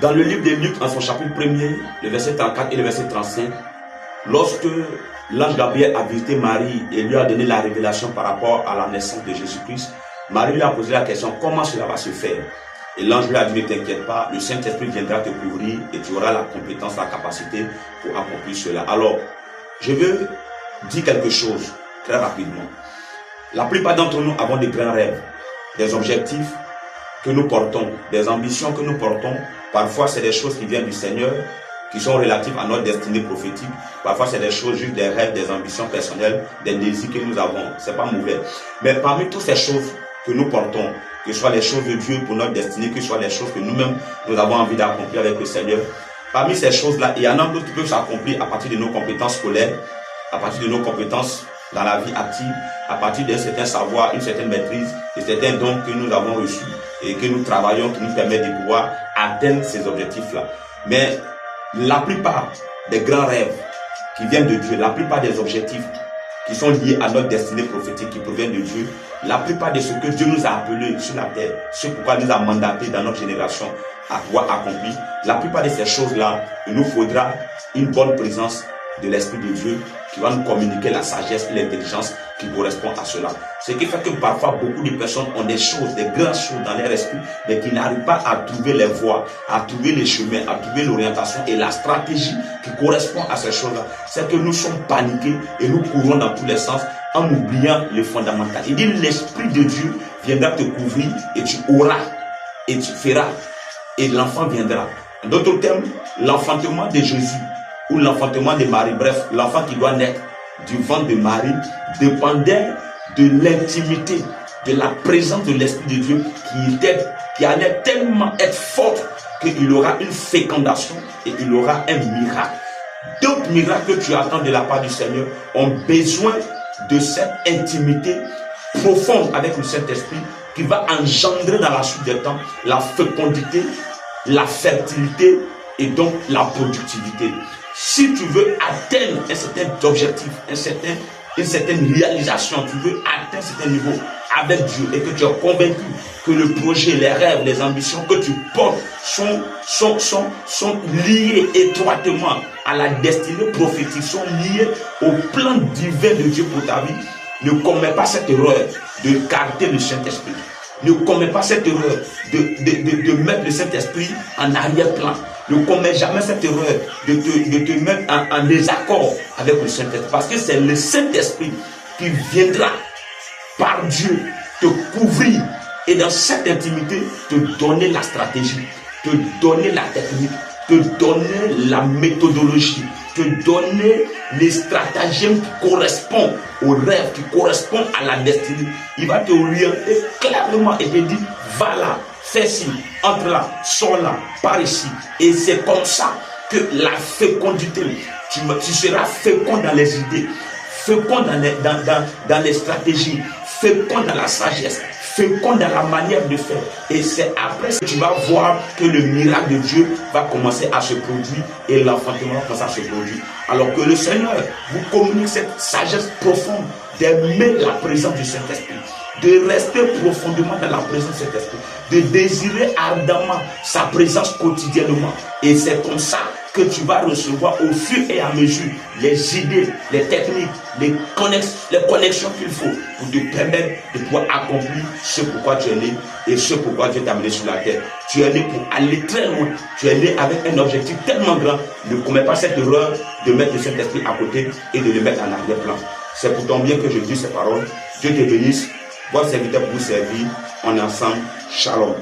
Dans le livre de Luc, en son chapitre 1er, le verset 34 et le verset 35, lorsque l'ange Gabriel a visité Marie et lui a donné la révélation par rapport à la naissance de Jésus-Christ, Marie lui a posé la question, comment cela va se faire? Et l'ange lui a dit, ne t'inquiète pas, le Saint-Esprit viendra te couvrir et tu auras la compétence, la capacité pour accomplir cela. Alors, je veux dire quelque chose très rapidement. La plupart d'entre nous avons des grands rêves, des objectifs que nous portons, des ambitions que nous portons. Parfois, c'est des choses qui viennent du Seigneur, qui sont relatives à notre destinée prophétique. Parfois, c'est des choses, juste des rêves, des ambitions personnelles, des désirs que nous avons. C'est pas mauvais. Mais parmi toutes ces choses que nous portons, que ce soit les choses de Dieu pour notre destinée, que ce soit les choses que nous-mêmes, nous avons envie d'accomplir avec le Seigneur, parmi ces choses-là, il y en a d'autres qui peuvent s'accomplir à partir de nos compétences scolaires, à partir de nos compétences dans la vie active, à partir d'un certain savoir, une certaine maîtrise, et certains dons que nous avons reçus et que nous travaillons, qui nous permettent de pouvoir atteindre ces objectifs-là. Mais la plupart des grands rêves qui viennent de Dieu, la plupart des objectifs qui sont liés à notre destinée prophétique, qui proviennent de Dieu, la plupart de ce que Dieu nous a appelés sur la terre, ce pourquoi il nous a mandatés dans notre génération à pouvoir accomplir, la plupart de ces choses-là, il nous faudra une bonne présence de l'Esprit de Dieu qui va nous communiquer la sagesse et l'intelligence qui correspond à cela. Ce qui fait que parfois beaucoup de personnes ont des choses, des grandes choses dans leur esprit, mais qui n'arrivent pas à trouver les voies, à trouver les chemins, à trouver l'orientation et la stratégie qui correspond à ces choses-là. C'est que nous sommes paniqués et nous courons dans tous les sens en oubliant le fondamental. Il dit l'Esprit de Dieu viendra te couvrir et tu auras et tu feras et l'enfant viendra. En d'autres termes, l'enfantement de Jésus ou l'enfantement de Marie, bref, l'enfant qui doit naître du ventre de Marie dépendait de l'intimité, de la présence de l'Esprit de Dieu qui allait tellement être forte qu'il aura une fécondation et il aura un miracle. D'autres miracles que tu attends de la part du Seigneur ont besoin de cette intimité profonde avec le Saint-Esprit qui va engendrer dans la suite des temps la fécondité, la fertilité et donc la productivité. Si tu veux atteindre un certain objectif, une certaine réalisation, tu veux atteindre un certain niveau avec Dieu et que tu es convaincu que le projet, les rêves, les ambitions que tu portes sont liés étroitement à la destinée prophétique, sont liés au plan divin de Dieu pour ta vie, ne commets pas cette erreur de carter le Saint-Esprit. Ne commets pas cette erreur de mettre le Saint-Esprit en arrière-plan. Ne commets jamais cette erreur de te mettre en désaccord avec le Saint-Esprit. Parce que c'est le Saint-Esprit qui viendra par Dieu te couvrir et dans cette intimité te donner la stratégie, te donner la technique, te donner la méthodologie, te donner les stratagèmes qui correspondent au rêve, qui correspondent à la destinée. Il va te orienter clairement et te dire, va là, fais ci, entre là, sors là, par ici. Et c'est comme ça que la fécondité, tu seras fécond dans les idées, fécond dans les stratégies, fécond dans la sagesse, fécond dans la manière de faire. Et c'est après que tu vas voir que le miracle de Dieu va commencer à se produire et l'enfantement va commencer à se produire. Alors que le Seigneur vous communique cette sagesse profonde d'aimer la présence du Saint-Esprit, de rester profondément dans la présence du Saint-Esprit, de désirer ardemment sa présence quotidiennement. Et c'est comme ça que tu vas recevoir au fur et à mesure les idées, les techniques, les connexions qu'il faut pour te permettre de pouvoir accomplir ce pourquoi tu es né et ce pourquoi Dieu t'a amené sur la terre. Tu es né pour aller très loin. Tu es né avec un objectif tellement grand. Ne commets pas cette erreur de mettre le Saint-Esprit à côté et de le mettre en arrière-plan. C'est pour ton bien que je dis ces paroles. Dieu te bénisse. Votre serviteur pour vous servir. On est ensemble. Shalom.